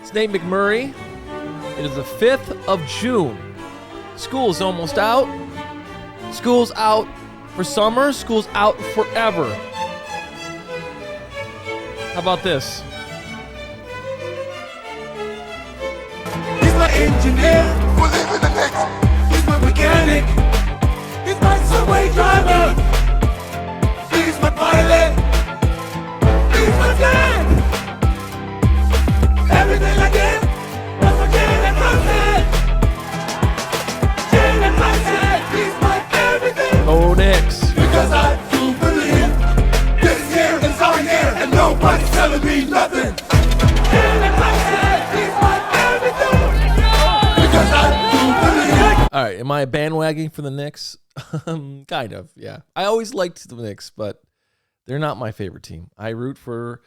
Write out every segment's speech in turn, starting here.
It's Nate McMurray. It is the 5th of June. School's almost out. School's out for summer. School's out forever. How about this? He's my engineer. Who lives in the next? He's my mechanic. He's my subway driver. He's my pilot. He's my dad. Everything I get was for Jalen Brunson. Jalen Brunson. He's my everything. Go Knicks. Because I do believe this year is our year and nobody's telling me nothing. Jalen Brunson. He's my everything. Because I do believe. All right, am I bandwagoning for the Knicks? Kind of, yeah. I always liked the Knicks, but they're not my favorite team. I root for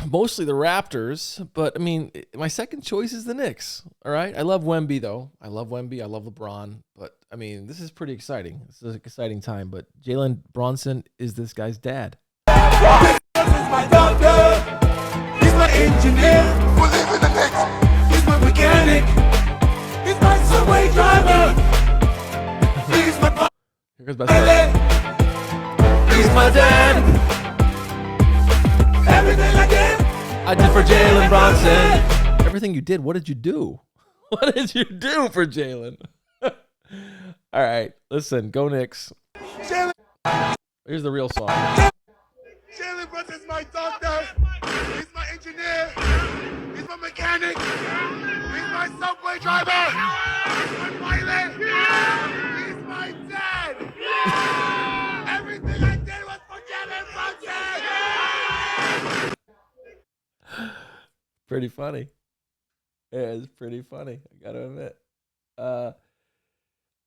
mostly the Raptors, but I mean, my second choice is the Knicks. All right, I love Wemby though. I love Wemby. I love LeBron, but I mean, this is pretty exciting. This is an exciting time. But Jalen Brunson is this guy's dad. This is my doctor. He's my engineer. Who lives in the next? He's my mechanic. He's my subway driver. He's my Here goes best friend. He's my dad. Everything I get, I did for Jalen Brunson. Everything you did, what did you do? What did you do for Jalen? All right, listen, go Knicks. Jalen. Here's the real song. Jalen Brunson's my doctor. He's my engineer. He's my mechanic. He's my subway driver. He's my pilot. He's my dad. Everything I did was for Jalen Brunson. Pretty funny. Yeah, it's pretty funny. I gotta admit. All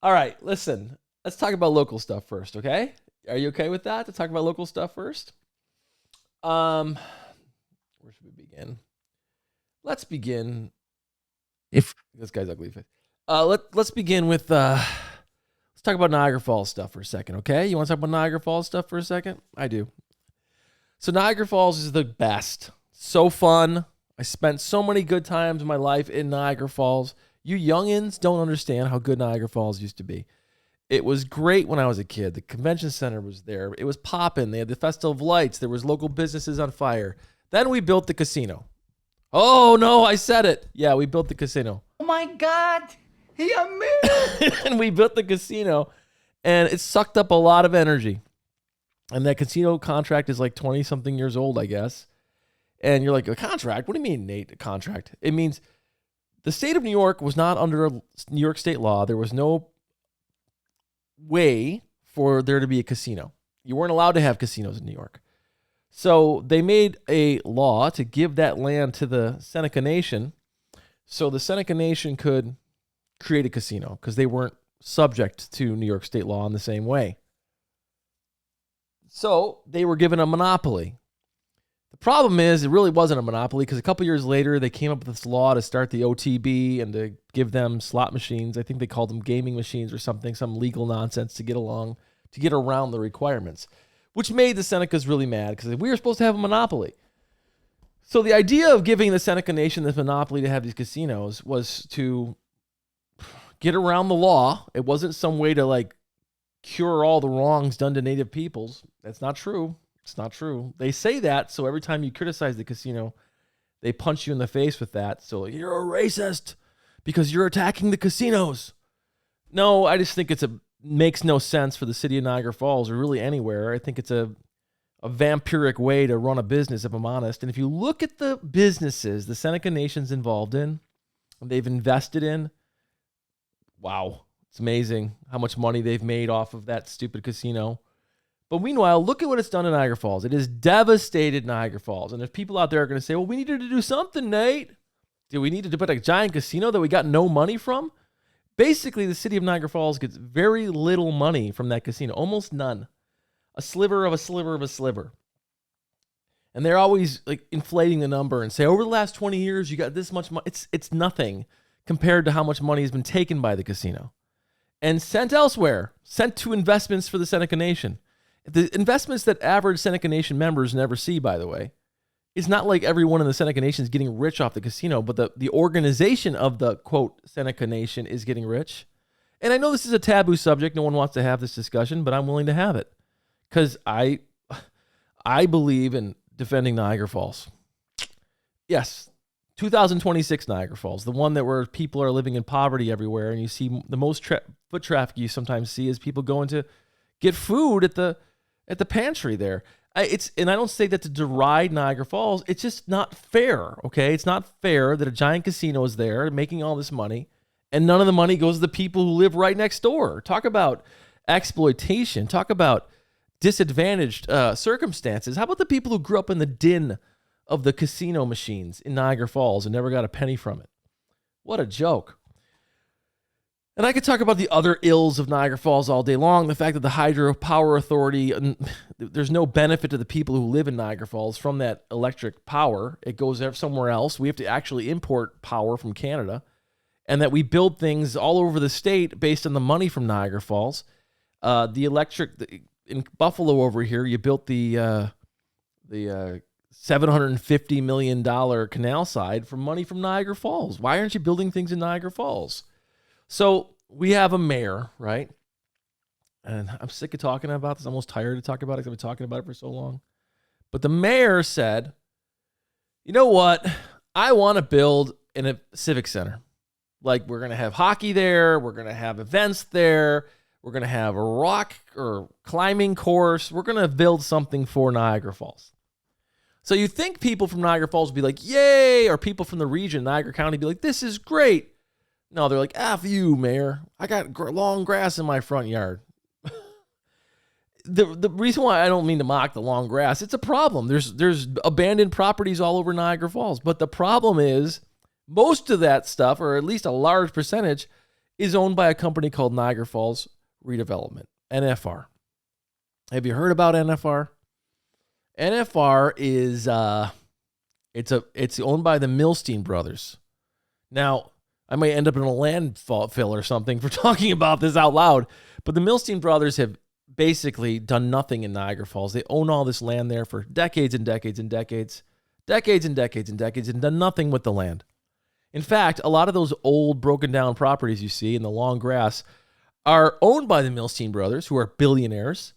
right, listen. Let's talk about local stuff first, okay? Are you okay with that? To talk about local stuff first? Where should we begin? Let's begin. If this guy's ugly face. Let's begin with. Let's talk about Niagara Falls stuff for a second, okay? You want to talk about Niagara Falls stuff for a second? I do. So Niagara Falls is the best. So fun. I spent so many good times in my life in Niagara Falls. You youngins don't understand how good Niagara Falls used to be. It was great when I was a kid. The convention center was there. It was popping. They had the Festival of Lights. There was local businesses on fire. Then we built the casino. Oh, no, I said it. Yeah, we built the casino. Oh my God, he amazing. And we built the casino, and it sucked up a lot of energy. And that casino contract is like 20-something years old, I guess. And you're like, a contract? What do you mean, Nate, a contract? It means the state of New York was not under New York state law. There was no way for there to be a casino. You weren't allowed to have casinos in New York. So they made a law to give that land to the Seneca Nation so the Seneca Nation could create a casino because they weren't subject to New York state law in the same way. So they were given a monopoly. The problem is it really wasn't a monopoly because a couple years later they came up with this law to start the OTB and to give them slot machines. I think they called them gaming machines or something, some legal nonsense to get around the requirements, which made the Senecas really mad because we were supposed to have a monopoly. So the idea of giving the Seneca Nation this monopoly to have these casinos was to get around the law. It wasn't some way to like cure all the wrongs done to Native peoples. That's not true. It's not true. They say that, so every time you criticize the casino, they punch you in the face with that. So you're a racist because you're attacking the casinos. No, I just think makes no sense for the city of Niagara Falls or really anywhere. I think it's a vampiric way to run a business, if I'm honest. And if you look at the businesses the Seneca Nation's involved in, they've invested in, wow, it's amazing how much money they've made off of that stupid casino. But meanwhile, look at what it's done in Niagara Falls. It has devastated Niagara Falls. And if people out there are going to say, well, we needed to do something, Nate. Do we need to put a giant casino that we got no money from? Basically, the city of Niagara Falls gets very little money from that casino, almost none. A sliver of a sliver of a sliver. And they're always like inflating the number and say, over the last 20 years, you got this much money. It's nothing compared to how much money has been taken by the casino and sent elsewhere, sent to investments for the Seneca Nation. The investments that average Seneca Nation members never see, by the way. it's not like everyone in the Seneca Nation is getting rich off the casino, but the organization of the, quote, Seneca Nation is getting rich. And I know this is a taboo subject. No one wants to have this discussion, but I'm willing to have it because I believe in defending Niagara Falls. Yes, 2026 Niagara Falls, the one that where people are living in poverty everywhere, and you see the most foot traffic you sometimes see is people going to get food at the pantry there. And I don't say that to deride Niagara Falls. It's just not fair, okay? It's not fair that a giant casino is there making all this money, and none of the money goes to the people who live right next door. Talk about exploitation. Talk about disadvantaged circumstances. How about the people who grew up in the din of the casino machines in Niagara Falls and never got a penny from it? What a joke. And I could talk about the other ills of Niagara Falls all day long. The fact that the hydropower authority, there's no benefit to the people who live in Niagara Falls from that electric power. It goes somewhere else. We have to actually import power from Canada, and that we build things all over the state based on the money from Niagara Falls. The electric in Buffalo over here, you built the $750 million canal side from money from Niagara Falls. Why aren't you building things in Niagara Falls? So we have a mayor, right? And I'm sick of talking about this. I'm almost tired of talking about it because I've been talking about it for so long. But the mayor said, you know what? I want to build in a Civic Center. Like, we're going to have hockey there. We're going to have events there. We're going to have a rock or climbing course. We're going to build something for Niagara Falls. So you think people from Niagara Falls would be like, yay, or people from the region, Niagara County, be like, this is great. No, they're like, F you, mayor. I got long grass in my front yard. The reason why I don't mean to mock the long grass, it's a problem. There's abandoned properties all over Niagara Falls. But the problem is most of that stuff, or at least a large percentage, is owned by a company called Niagara Falls Redevelopment, NFR. Have you heard about NFR? NFR is it's owned by the Milstein brothers. Now, I might end up in a landfill or something for talking about this out loud, but the Milstein brothers have basically done nothing in Niagara Falls. They own all this land there for decades and decades and decades, and done nothing with the land. In fact, a lot of those old broken down properties you see in the long grass are owned by the Milstein brothers, who are billionaires,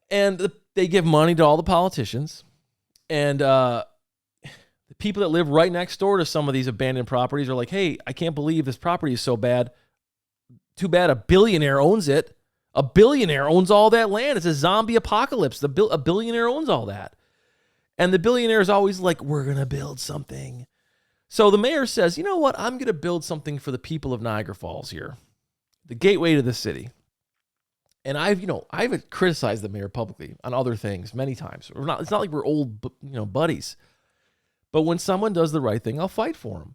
and they give money to all the politicians, and the people that live right next door to some of these abandoned properties are like, hey, I can't believe this property is so bad. Too bad a billionaire owns it. A billionaire owns all that land. It's a zombie apocalypse. A billionaire owns all that. And the billionaire is always like, we're going to build something. So the mayor says, you know what? I'm going to build something for the people of Niagara Falls here, the gateway to the city. And I've criticized the mayor publicly on other things many times. It's not like we're old, buddies. But when someone does the right thing, I'll fight for him.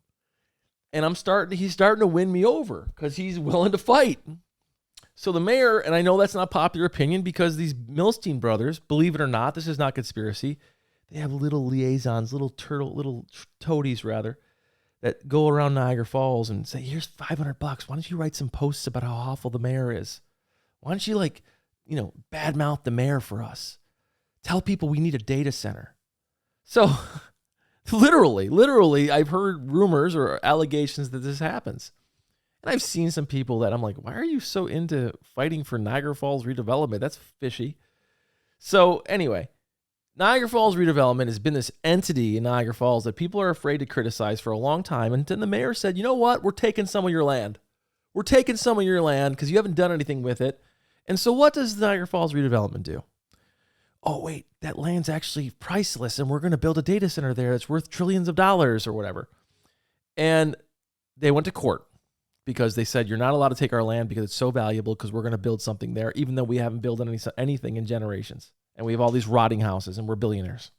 And he's starting to win me over because he's willing to fight. So the mayor, and I know that's not popular opinion because these Milstein brothers, believe it or not, this is not conspiracy. They have little liaisons, little toadies rather, that go around Niagara Falls and say, here's $500. Why don't you write some posts about how awful the mayor is? Why don't you badmouth the mayor for us? Tell people we need a data center. So literally, I've heard rumors or allegations that this happens. And I've seen some people that I'm like, why are you so into fighting for Niagara Falls redevelopment? That's fishy. So anyway, Niagara Falls redevelopment has been this entity in Niagara Falls that people are afraid to criticize for a long time. And then the mayor said, you know what? We're taking some of your land. We're taking some of your land because you haven't done anything with it. And so what does the Niagara Falls redevelopment do? Oh, wait, that land's actually priceless and we're going to build a data center there that's worth trillions of dollars or whatever. And they went to court because they said, you're not allowed to take our land because it's so valuable because we're going to build something there, even though we haven't built anything in generations. And we have all these rotting houses and we're billionaires.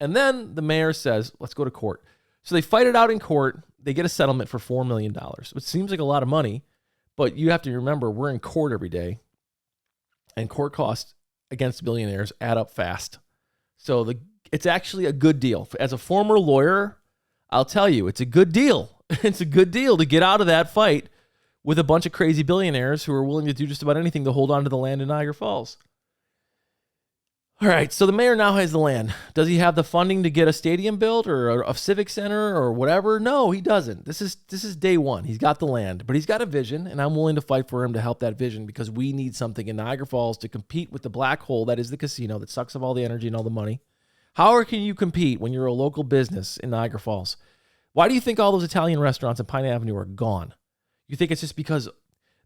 And then the mayor says, let's go to court. So they fight it out in court. They get a settlement for $4 million, which seems like a lot of money, but you have to remember we're in court every day and court costs against billionaires add up fast. So it's actually a good deal. As a former lawyer, I'll tell you, it's a good deal. It's a good deal to get out of that fight with a bunch of crazy billionaires who are willing to do just about anything to hold on to the land in Niagara Falls. All right, so the mayor now has the land. Does he have the funding to get a stadium built or a civic center or whatever? No, he doesn't. This is day one. He's got the land, but he's got a vision, and I'm willing to fight for him to help that vision because we need something in Niagara Falls to compete with the black hole that is the casino that sucks up all the energy and all the money. How can you compete when you're a local business in Niagara Falls? Why do you think all those Italian restaurants on Pine Avenue are gone? You think it's just because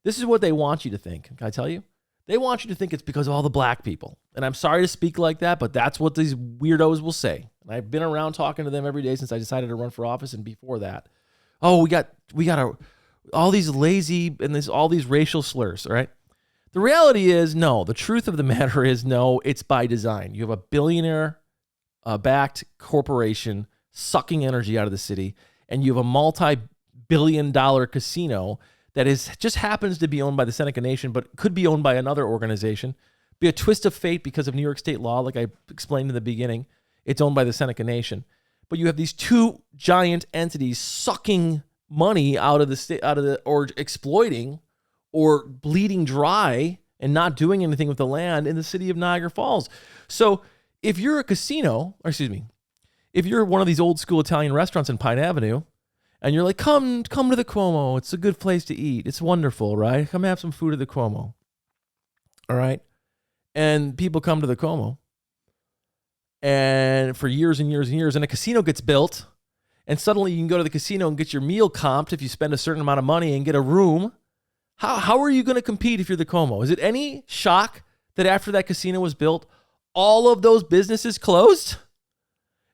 this is what they want you to think. Can I tell you? They want you to think it's because of all the black people. And I'm sorry to speak like that, but that's what these weirdos will say. And I've been around talking to them every day since I decided to run for office and before that. Oh, we got all these lazy and all these racial slurs, all right? The reality is, no. The truth of the matter is, no, it's by design. You have a billionaire-backed corporation sucking energy out of the city, and you have a multi-billion-dollar casino that just happens to be owned by the Seneca Nation, but could be owned by another organization. Be a twist of fate because of New York state law, like I explained in the beginning. It's owned by the Seneca Nation. But you have these two giant entities sucking money out of the state, or exploiting or bleeding dry and not doing anything with the land in the city of Niagara Falls. So if you're a casino, if you're one of these old school Italian restaurants in Pine Avenue, and you're like, come to the Cuomo. It's a good place to eat. It's wonderful, right? Come have some food at the Cuomo. All right? And people come to the Cuomo. And for years and years and years, and a casino gets built, and suddenly you can go to the casino and get your meal comped if you spend a certain amount of money and get a room. How are you going to compete if you're the Cuomo? Is it any shock that after that casino was built, all of those businesses closed?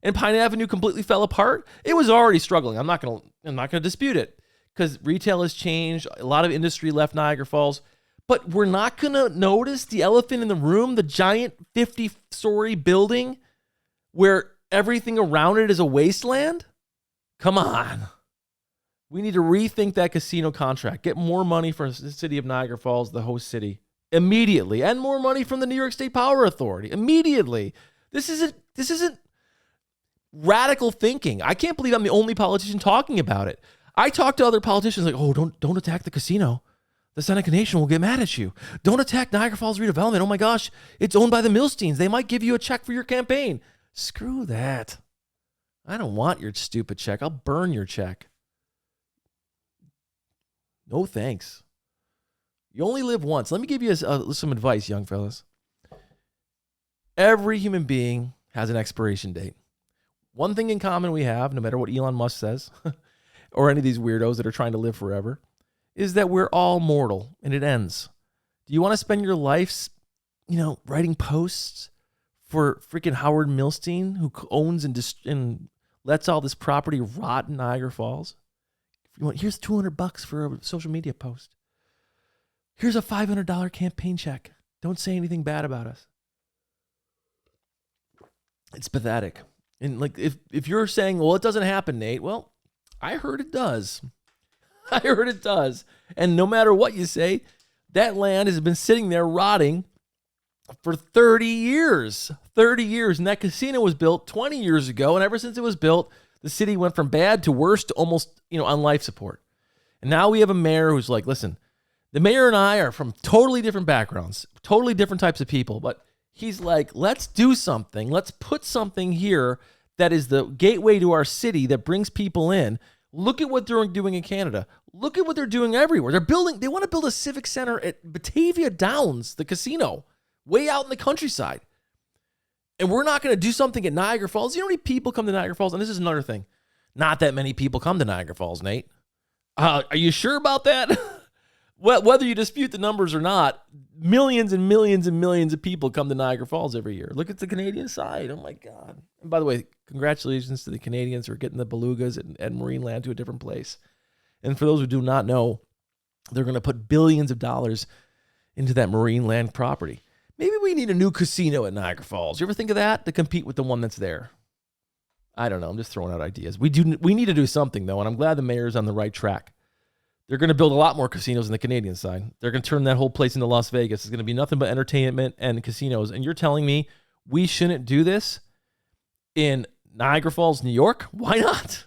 And Pine Avenue completely fell apart? It was already struggling. I'm not gonna dispute it because retail has changed. A lot of industry left Niagara Falls, but we're not gonna notice the elephant in the room, the giant 50-story building where everything around it is a wasteland. Come on, we need to rethink that casino contract. Get more money for the city of Niagara Falls, the host city, immediately, and more money from the New York State Power Authority immediately. This isn't radical thinking. I can't believe I'm the only politician talking about it. I talk to other politicians like, oh, don't attack the casino. The Seneca Nation will get mad at you. Don't attack Niagara Falls redevelopment. Oh my gosh, it's owned by the Milsteins. They might give you a check for your campaign. Screw that. I don't want your stupid check. I'll burn your check. No thanks. You only live once. Let me give you some advice, young fellas. Every human being has an expiration date. One thing in common we have, no matter what Elon Musk says, or any of these weirdos that are trying to live forever, is that we're all mortal and it ends. Do you want to spend your life, writing posts for freaking Howard Milstein, who owns and lets all this property rot in Niagara Falls? If you want, here's $200 for a social media post. Here's a $500 campaign check. Don't say anything bad about us. It's pathetic. And like, if you're saying, well, it doesn't happen, Nate. Well, I heard it does. I heard it does. And no matter what you say, that land has been sitting there rotting for 30 years. 30 years. And that casino was built 20 years ago. And ever since it was built, the city went from bad to worse to almost, on life support. And now we have a mayor who's like, listen, the mayor and I are from totally different backgrounds, totally different types of people, but he's like, let's do something. Let's put something here that is the gateway to our city that brings people in. Look at what they're doing in Canada. Look at what they're doing everywhere. They want to build a civic center at Batavia Downs, the casino, way out in the countryside. And we're not going to do something at Niagara Falls. You know how many people come to Niagara Falls? And this is another thing. Not that many people come to Niagara Falls, Nate. Are you sure about that? Well, whether you dispute the numbers or not, millions and millions and millions of people come to Niagara Falls every year. Look at the Canadian side. Oh, my God. And by the way, congratulations to the Canadians for getting the belugas and marine land to a different place. And for those who do not know, they're going to put billions of dollars into that marine land property. Maybe we need a new casino at Niagara Falls. You ever think of that? To compete with the one that's there? I don't know. I'm just throwing out ideas. We need to do something, though, and I'm glad the mayor's on the right track. They're going to build a lot more casinos on the Canadian side. They're going to turn that whole place into Las Vegas. It's going to be nothing but entertainment and casinos. And you're telling me we shouldn't do this in Niagara Falls, New York? Why not?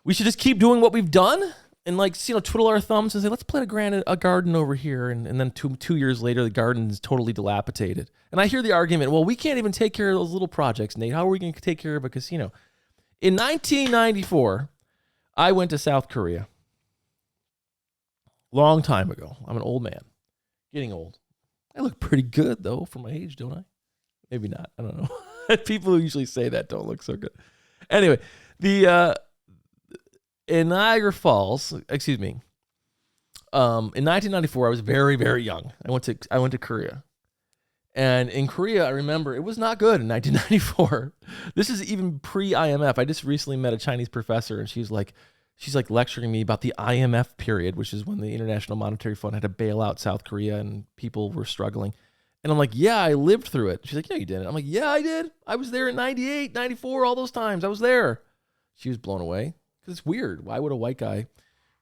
We should just keep doing what we've done and like, twiddle our thumbs and say, let's plant a garden over here. And then two years later, the garden is totally dilapidated. And I hear the argument, well, we can't even take care of those little projects, Nate. How are we going to take care of a casino? In 1994, I went to South Korea. Long time ago. I'm an old man. Getting old. I look pretty good, though, for my age, don't I? Maybe not. I don't know. People who usually say that don't look so good. Anyway, in Niagara Falls, in 1994, I was very, very young. I went to Korea. And in Korea, I remember it was not good in 1994. This is even pre-IMF. I just recently met a Chinese professor, and she's like lecturing me about the IMF period, which is when the International Monetary Fund had to bail out South Korea and people were struggling. And I'm like, yeah, I lived through it. She's like, no, you didn't. I'm like, yeah, I did. I was there in 98, 94, all those times. I was there. She was blown away. Because it's weird. Why would a white guy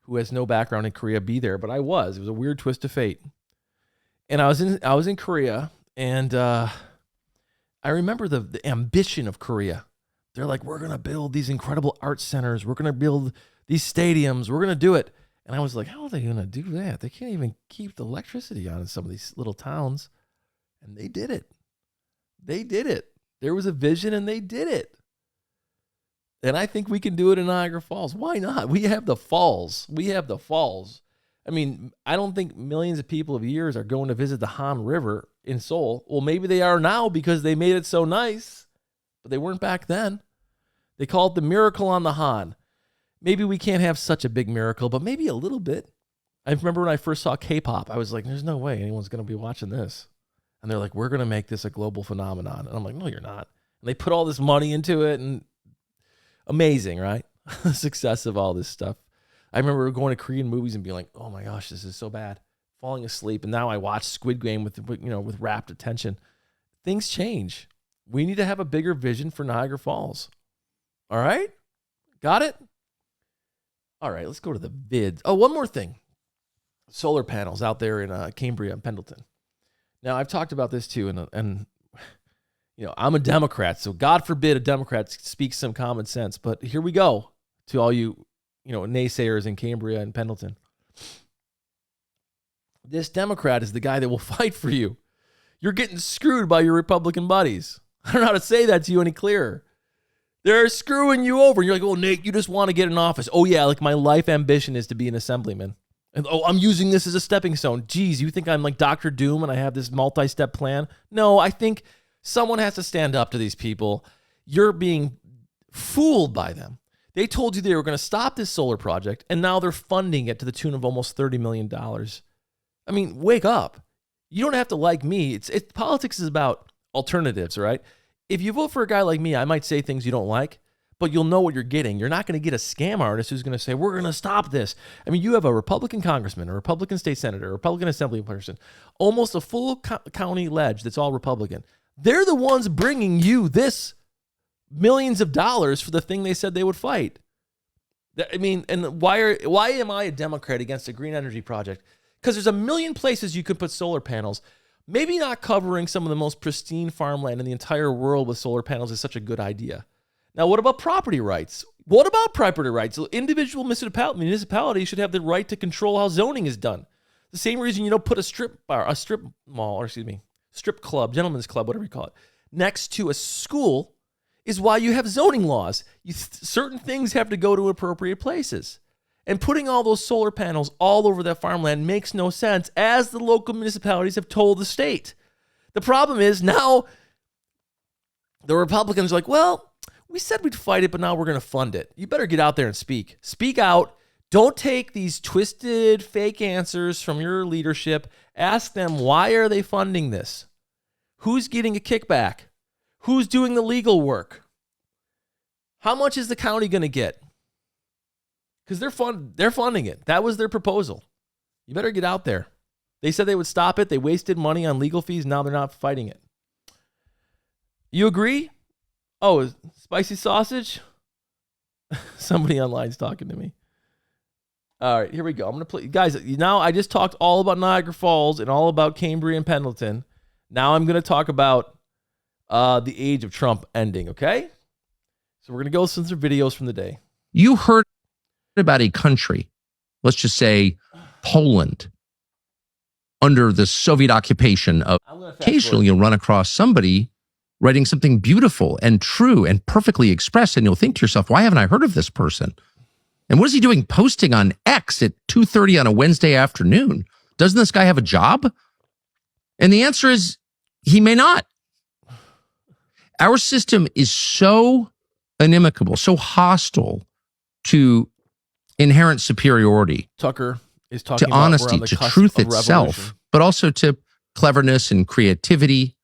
who has no background in Korea be there? But I was. It was a weird twist of fate. And I was in Korea, and I remember the ambition of Korea. They're like, we're going to build these incredible art centers. We're going to build these stadiums. We're going to do it. And I was like, how are they going to do that? They can't even keep the electricity on in some of these little towns. And they did it. They did it. There was a vision, and they did it. And I think we can do it in Niagara Falls. Why not? We have the falls. I mean, I don't think millions of people of years are going to visit the Han River in Seoul. Well, maybe they are now because they made it so nice, but they weren't back then. They call it the miracle on the Han. Maybe we can't have such a big miracle, but maybe a little bit. I remember when I first saw K-pop, I was like, there's no way anyone's going to be watching this. And they're like, we're going to make this a global phenomenon. And I'm like, no, you're not. And they put all this money into it, and amazing, right? The success of all this stuff. I remember going to Korean movies and being like, oh my gosh, this is so bad. Falling asleep. And now I watch Squid Game with rapt attention. Things change. We need to have a bigger vision for Niagara Falls. All right? Got it? All right, let's go to the vids. Oh, one more thing. Solar panels out there in Cambria and Pendleton. Now, I've talked about this too, and I'm a Democrat, so God forbid a Democrat speaks some common sense. But here we go to all you, naysayers in Cambria and Pendleton. This Democrat is the guy that will fight for you. You're getting screwed by your Republican buddies. I don't know how to say that to you any clearer. They're screwing you over. You're like, oh, Nate, you just want to get in office. Oh, yeah, like my life ambition is to be an assemblyman. And, oh, I'm using this as a stepping stone. Geez, you think I'm like Dr. Doom and I have this multi-step plan? No, I think someone has to stand up to these people. You're being fooled by them. They told you they were going to stop this solar project, and now they're funding it to the tune of almost $30 million. I mean, wake up. You don't have to like me. Politics is about alternatives, right? If you vote for a guy like me, I might say things you don't like, but you'll know what you're getting. You're not going to get a scam artist who's going to say, we're going to stop this. I mean, you have a Republican congressman, a Republican state senator, a Republican assembly person, almost a full county ledge that's all Republican. They're the ones bringing you this millions of dollars for the thing they said they would fight. I mean, and why am I a Democrat against a green energy project? Because there's a million places you could put solar panels. Maybe not covering some of the most pristine farmland in the entire world with solar panels is such a good idea. Now, what about property rights? What about property rights? Individual municipalities should have the right to control how zoning is done. The same reason you don't put a strip club, gentleman's club, whatever you call it, next to a school is why you have zoning laws. Certain things have to go to appropriate places. And putting all those solar panels all over that farmland makes no sense, as the local municipalities have told the state. The problem is now the Republicans are like, well, we said we'd fight it, but now we're going to fund it. You better get out there and speak. Speak out. Don't take these twisted, fake answers from your leadership. Ask them, why are they funding this? Who's getting a kickback? Who's doing the legal work? How much is the county going to get? Because they're funding it. That was their proposal. You better get out there. They said they would stop it. They wasted money on legal fees. Now they're not fighting it. You agree? Oh, spicy sausage? Somebody online's talking to me. All right, here we go. I'm going to play. Guys, now I just talked all about Niagara Falls and all about Cambria and Pendleton. Now I'm going to talk about the age of Trump ending, okay? So we're going to go through some videos from the day. You heard about a country let's just say Poland, under the Soviet occupation of, occasionally you'll run across somebody writing something beautiful and true and perfectly expressed, and you'll think to yourself, why haven't I heard of this person? And what is he doing posting on X at 2:30 on a Wednesday afternoon? Doesn't this guy have a job? And the answer is, he may not. Our system is so inimical, so hostile to inherent superiority, Tucker is talking to about honesty, we're on the to cusp truth of itself, revolution. but also to cleverness and creativity,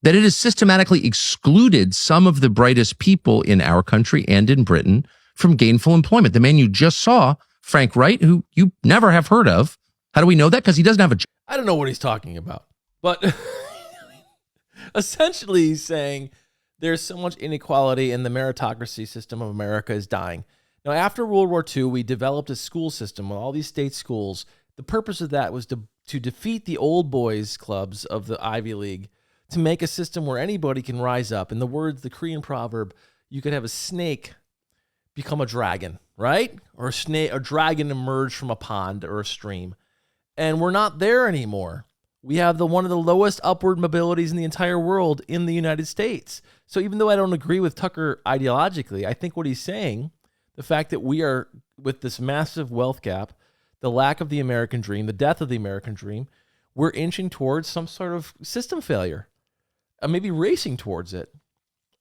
that it has systematically excluded some of the brightest people in our country and in Britain from gainful employment. The man you just saw, Frank Wright, who you never have heard of. How do we know that? Because he doesn't have a job. I don't know what he's talking about, but essentially he's saying there's so much inequality and the meritocracy system of America is dying. Now, after World War II, we developed a school system with all these state schools. The purpose of that was to defeat the old boys clubs of the Ivy League, to make a system where anybody can rise up. In the words, the Korean proverb, you could have a snake become a dragon, right? Or a dragon emerge from a pond or a stream. And we're not there anymore. We have one of the lowest upward mobilities in the entire world in the United States. So even though I don't agree with Tucker ideologically, I think what he's saying, the fact that we are, with this massive wealth gap, the lack of the American dream, the death of the American dream, we're inching towards some sort of system failure, maybe racing towards it.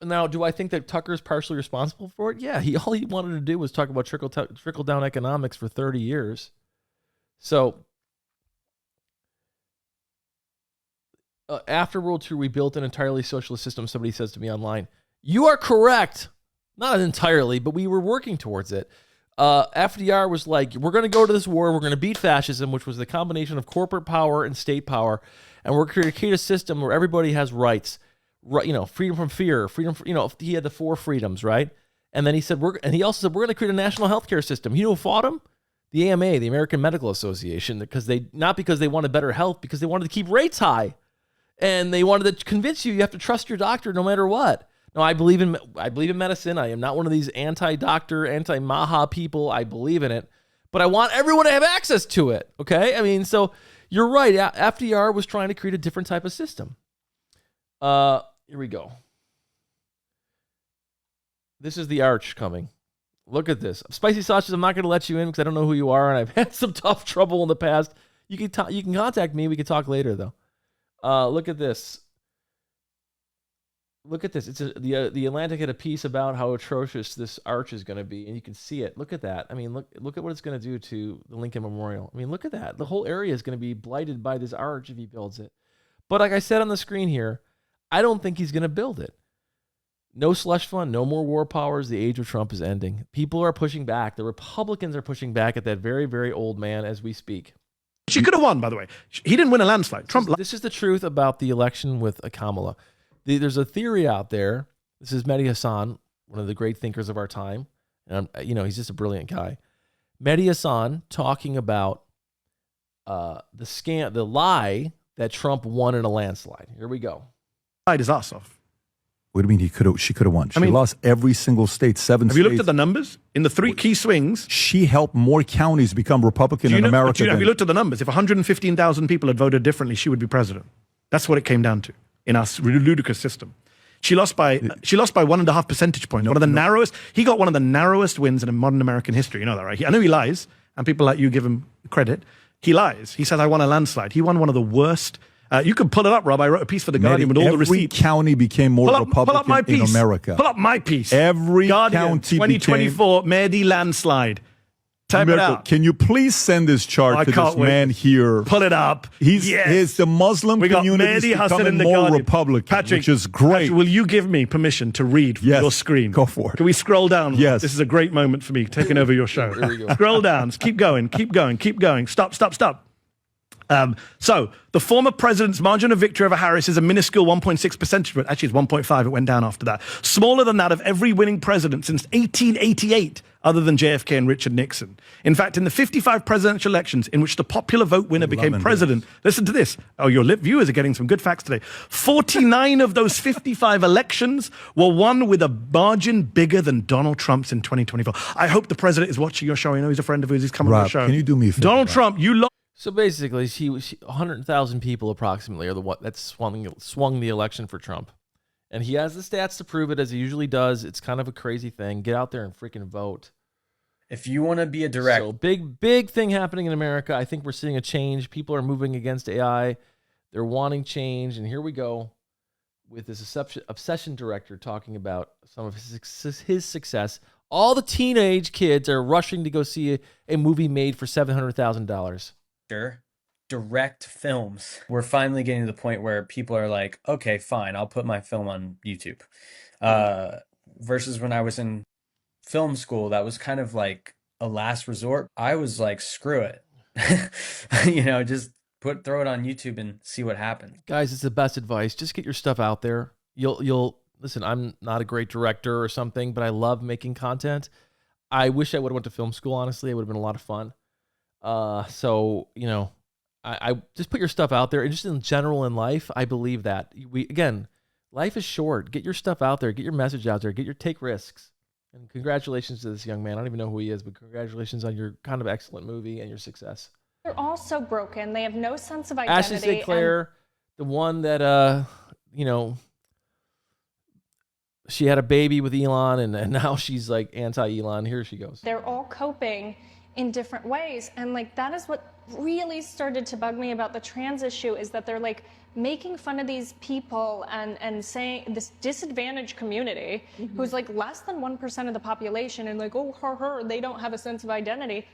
Now, do I think that Tucker is partially responsible for it? Yeah, all he wanted to do was talk about trickle-down economics for 30 years. So after World War II, we built an entirely socialist system. Somebody says to me online, you are correct. Not entirely, but we were working towards it. FDR was like, we're going to go to this war. We're going to beat fascism, which was the combination of corporate power and state power. And we're going to create a system where everybody has rights, right? Freedom from fear, freedom. He had the 4 freedoms, right? And then he said, he also said, we're going to create a national healthcare system. You know who fought him? The AMA, the American Medical Association, not because they wanted better health, because they wanted to keep rates high. And they wanted to convince you have to trust your doctor no matter what. No, I believe in medicine. I am not one of these anti-doctor, anti-Maha people. I believe in it. But I want everyone to have access to it, okay? I mean, so you're right. FDR was trying to create a different type of system. Here we go. This is the arch coming. Look at this. Spicy Sausage, I'm not going to let you in because I don't know who you are, and I've had some tough trouble in the past. You can contact me. We can talk later, though. Look at this. Look at this. It's the Atlantic had a piece about how atrocious this arch is going to be, and you can see it. Look at that. I mean, look at what it's going to do to the Lincoln Memorial. I mean, look at that. The whole area is going to be blighted by this arch if he builds it. But like I said on the screen here, I don't think he's going to build it. No slush fund, no more war powers. The age of Trump is ending. People are pushing back. The Republicans are pushing back at that very, very old man as we speak. She could have won, by the way. He didn't win a landslide. This is the truth about the election with Kamala. There's a theory out there. This is Mehdi Hasan, one of the great thinkers of our time. And he's just a brilliant guy. Mehdi Hasan talking about the lie that Trump won in a landslide. Here we go. His ass off. What do you mean she could have won? She lost every single state, 7 states. Have you looked at the numbers? In the 3 key swings, she helped more counties become Republican in America. Have you looked at the numbers? If 115,000 people had voted differently, she would be president. That's what it came down to in our ludicrous system. She lost by 1.5 percentage points. One of the narrowest. He got one of the narrowest wins in modern American history. You know that, right? I know he lies, and people like you give him credit. He lies. He says, I won a landslide. He won one of the worst. You can pull it up, Rob. I wrote a piece for The Guardian with all the receipts. Every county became more Republican in America. Pull up my piece. Every Guardian, county 2024 Mehdi landslide. Type it out. Can you please send this chart to this man here? Pull it up. He's the Muslim community is becoming more Republican, which is great. Patrick, will you give me permission to read from your screen? Go for it. Can we scroll down? Yes. This is a great moment for me, taking over your show. Here we go. Scroll down. Keep going. Stop. So the former president's margin of victory over Harris is a minuscule 1.6 percentage point. Actually, it's 1.5. It went down after that. Smaller than that of every winning president since 1888. other than JFK and Richard Nixon. In fact, in the 55 presidential elections in which the popular vote winner became president, listen to this. Oh, your viewers are getting some good facts today. 49 of those 55 elections were won with a margin bigger than Donald Trump's in 2024. I hope the president is watching your show. I know he's a friend of his. He's coming on the show. Can you do me a favor? Donald Trump, you lost. So basically, 100,000 people approximately are the what that swung the election for Trump. And he has the stats to prove it, as he usually does. It's kind of a crazy thing. Get out there and freaking vote. If you want to be a direct... So big thing happening in America. I think we're seeing a change. People are moving against AI. They're wanting change. And here we go with this obsession director talking about some of his success. All the teenage kids are rushing to go see a movie made for $700,000. Direct films. We're finally getting to the point where people are like, okay, fine, I'll put my film on YouTube. Versus when I was in film school, that was kind of like a last resort. I was like, screw it. Just throw it on YouTube and see what happens. Guys, it's the best advice. Just get your stuff out there. You'll listen, I'm not a great director or something, but I love making content. I wish I would have went to film school, honestly. It would have been a lot of fun. I just put your stuff out there. And just in general in life, I believe that. Life is short. Get your stuff out there. Get your message out there. Take risks. And congratulations to this young man. I don't even know who he is, but congratulations on your kind of excellent movie and your success. They're all so broken. They have no sense of identity. Ashley St. Clair, the one that, she had a baby with Elon, and now she's like anti-Elon. Here she goes. They're all coping in different ways. And like, that is what really started to bug me about the trans issue, is that they're like making fun of these people and saying this disadvantaged community who's like less than 1% of the population, and like, oh, they don't have a sense of identity.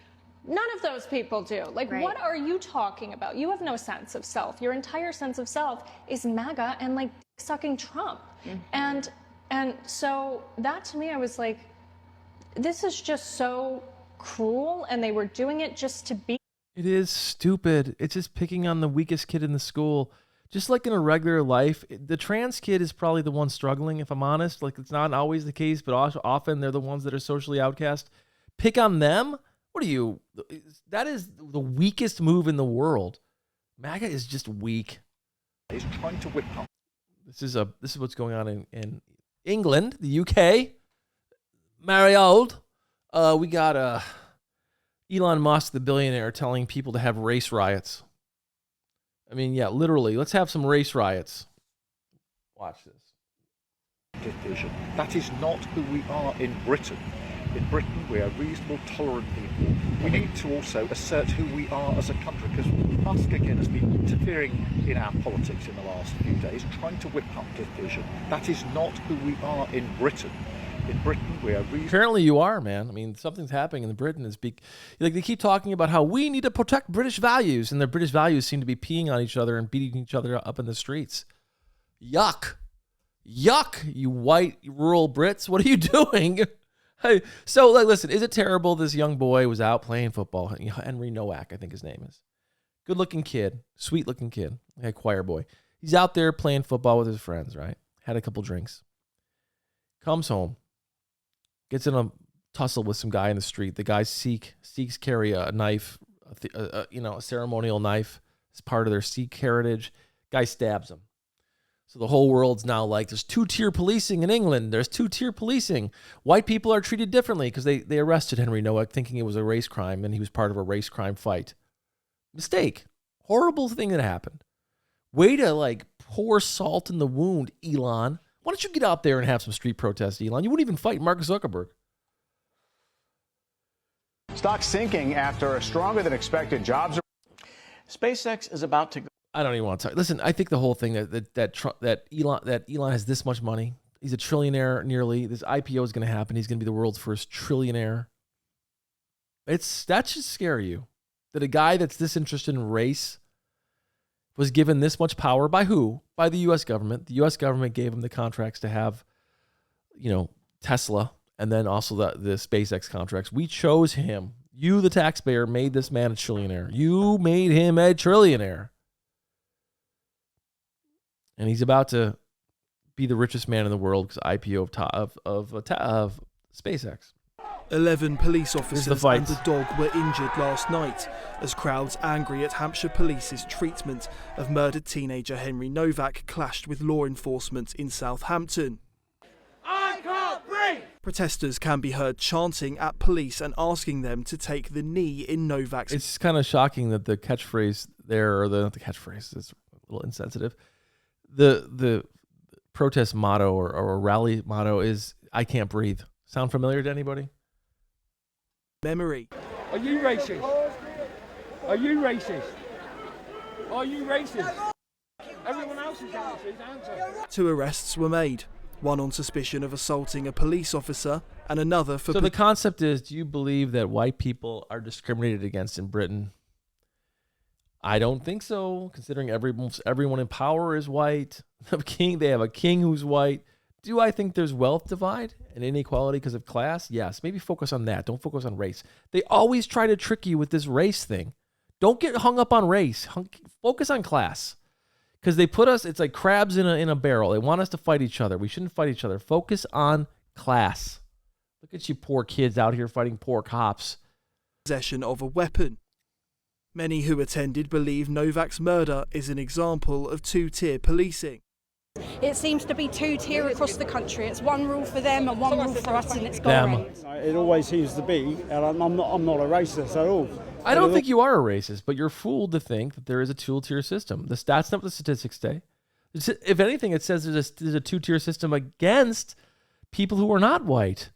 None of those people do. Like, What are you talking about? You have no sense of self. Your entire sense of self is MAGA and like sucking Trump. And so that, to me, I was like, this is just so cruel, and they were doing it just to be. It is stupid. It's just picking on the weakest kid in the school. Just like in a regular life, the trans kid is probably the one struggling, if I'm honest. Like, it's not always the case, but often they're the ones that are socially outcast. Pick on them? What are you? That is the weakest move in the world. MAGA is just weak. He's trying to whip up. This is what's going on in England, the UK. Mariold. We got Elon Musk, the billionaire, telling people to have race riots. I mean, yeah, literally. Let's have some race riots. Watch this. Division. That is not who we are in Britain. In Britain, we are reasonable, tolerant people. We need to also assert who we are as a country, because Musk, again, has been interfering in our politics in the last few days, trying to whip up division. That is not who we are in Britain. In Britain, we are reasonable. Apparently you are, man. I mean, something's happening in Britain. Like, they keep talking about how we need to protect British values, and their British values seem to be peeing on each other and beating each other up in the streets. Yuck. Yuck, you white rural Brits. What are you doing? Hey, so, like, listen, is it terrible this young boy was out playing football? Henry Nowak, I think his name is. Good-looking kid. Sweet-looking kid. Like a choir boy. He's out there playing football with his friends, right? Had a couple drinks. Comes home. Gets in a tussle with some guy in the street. The guy Sikhs carry a knife, a ceremonial knife as part of their Sikh heritage. Guy stabs him. So the whole world's now like, there's two-tier policing in England. There's two-tier policing. White people are treated differently because they arrested Henry Nowak thinking it was a race crime, and he was part of a race crime fight. Mistake. Horrible thing that happened. Way to, like, pour salt in the wound, Elon. Why don't you get out there and have some street protests, Elon? You wouldn't even fight Mark Zuckerberg. Stock sinking after a stronger than expected jobs. SpaceX is about to go. I don't even want to talk. Listen, I think the whole thing that Elon has this much money. He's a trillionaire nearly. This IPO is going to happen. He's going to be the world's first trillionaire. That should scare you. That a guy that's this interested in race was given this much power by who? By the U.S. government. The U.S. government gave him the contracts to have, Tesla, and then also the SpaceX contracts. We chose him. You, the taxpayer, made this man a trillionaire. You made him a trillionaire. And he's about to be the richest man in the world because IPO of SpaceX. 11 police officers fight. and a dog were injured last night as crowds angry at Hampshire Police's treatment of murdered teenager Henry Novak clashed with law enforcement in Southampton. I can't breathe! Protesters can be heard chanting at police and asking them to take the knee in Novak's... It's kind of shocking that the catchphrase there, or not the catchphrase, is a little insensitive. The protest motto or rally motto is, I can't breathe. Sound familiar to anybody? memory. Are you racist? Are you racist? Are you racist? Everyone else's answer. 2 arrests were made. One on suspicion of assaulting a police officer and another for... So the concept is, do you believe that white people are discriminated against in Britain? I don't think so, considering everyone in power is white. They have a king who's white. Do I think there's wealth divide and inequality because of class? Yes. Maybe focus on that. Don't focus on race. They always try to trick you with this race thing. Don't get hung up on race. Focus on class. Because they put us, it's like crabs in a barrel. They want us to fight each other. We shouldn't fight each other. Focus on class. Look at you poor kids out here fighting poor cops. Possession of a weapon. Many who attended believe Novak's murder is an example of 2-tier policing. It seems to be 2-tier across the country. It's one rule for them and one rule for us, and it's gone. It always seems to be, and I'm not a racist at all. I don't think you are a racist, but you're fooled to think that there is a 2-tier system. That's not what the statistics say. If anything, it says there's a 2-tier system against people who are not white.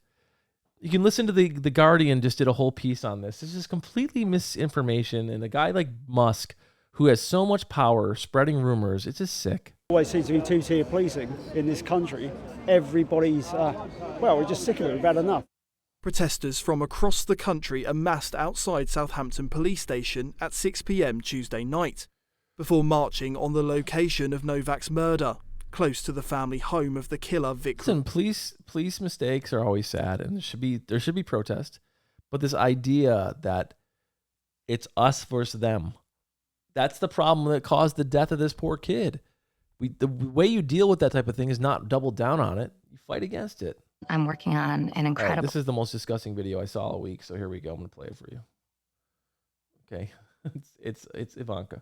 You can listen to the Guardian just did a whole piece on this. This is completely misinformation, and a guy like Musk, who has so much power spreading rumors, it's just sick. Always seems to be 2-tier policing in this country. Everybody's, we're just sick of it. We've had enough. Protesters from across the country amassed outside Southampton Police Station at 6 p.m. Tuesday night, before marching on the location of Novak's murder, close to the family home of the killer Vikram. Listen, police mistakes are always sad, and there should be protest. But this idea that it's us versus them, that's the problem that caused the death of this poor kid. The way you deal with that type of thing is not double down on it. You fight against it. I'm working on an incredible... Right, this is the most disgusting video I saw all week, so here we go. I'm going to play it for you. Okay. it's Ivanka.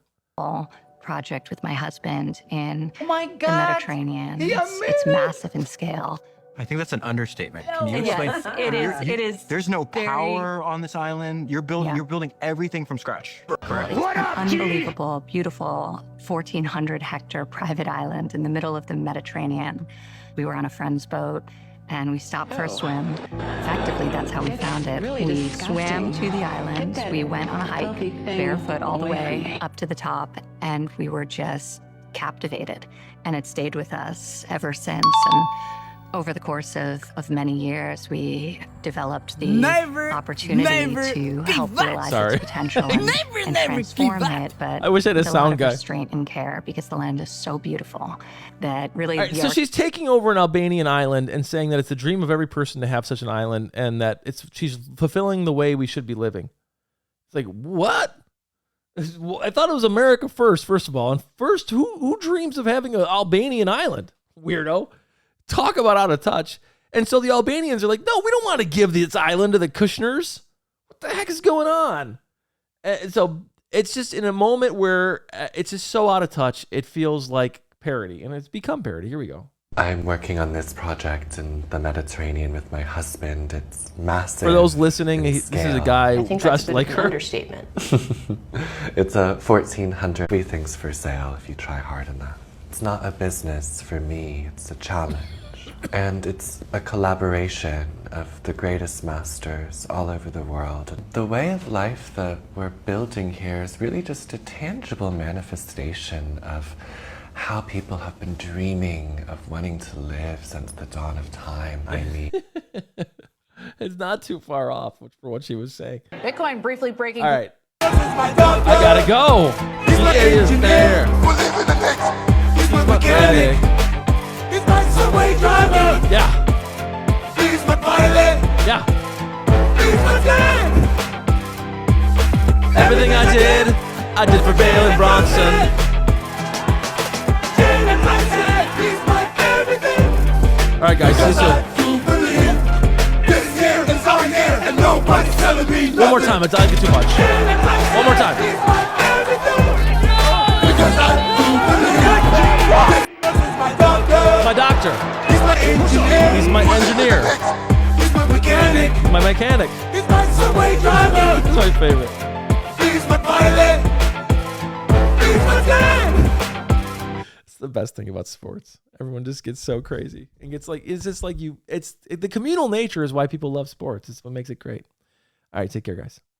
Project with my husband in Oh my the God. Mediterranean. He It's massive in scale. I think that's an understatement. Can you Yes, explain? it is. It is. There's no very- power on this island. You're building everything from scratch. Correct. It's an unbelievable, beautiful 1,400 hectare private island in the middle of the Mediterranean. We were on a friend's boat and we stopped for a swim. Effectively, that's how we found it. We swam to the island. We went on a hike, barefoot all the way up to the top, and we were just captivated. And it stayed with us ever since. And over the course of many years, we developed the opportunity to help realize its potential and transform it. But I wish I had a with lot sound of guy. restraint and care, because the land is so beautiful that really. All right, so she's taking over an Albanian island and saying that it's the dream of every person to have such an island, and that she's fulfilling the way we should be living. It's like, what? I thought it was America first of all. And first, who dreams of having an Albanian island? Weirdo. Talk about out of touch. And so the Albanians are like, no, we don't want to give this island to the Kushners. What the heck is going on? And so it's just in a moment where it's just so out of touch, it feels like parody. And it's become parody. Here we go. I'm working on this project in the Mediterranean with my husband. It's massive. For those listening, this is a guy dressed like her. Understatement. It's a 1,400 everything's for sale if you try hard enough. It's not a business for me, it's a challenge. And it's a collaboration of the greatest masters all over the world. The way of life that we're building here is really just a tangible manifestation of how people have been dreaming of wanting to live since the dawn of time. I mean, it's not too far off for what she was saying. Bitcoin briefly breaking. All right. I gotta go. He is there. He's my mechanic. He's my subway driver. Yeah. He's my pilot. Yeah. He's my dad. Everything I did for Valen Bronson. He's my everything. All right, guys. This year is our year. One more time. I like it too much. One more time. My doctor. He's my engineer. He's my engineer. He's my mechanic. My mechanic. He's my subway driver. That's my favorite. He's my pilot. He's my dad. It's the best thing about sports. Everyone just gets so crazy and gets like, it's just like the communal nature is why people love sports. It's what makes it great. All right, take care, guys.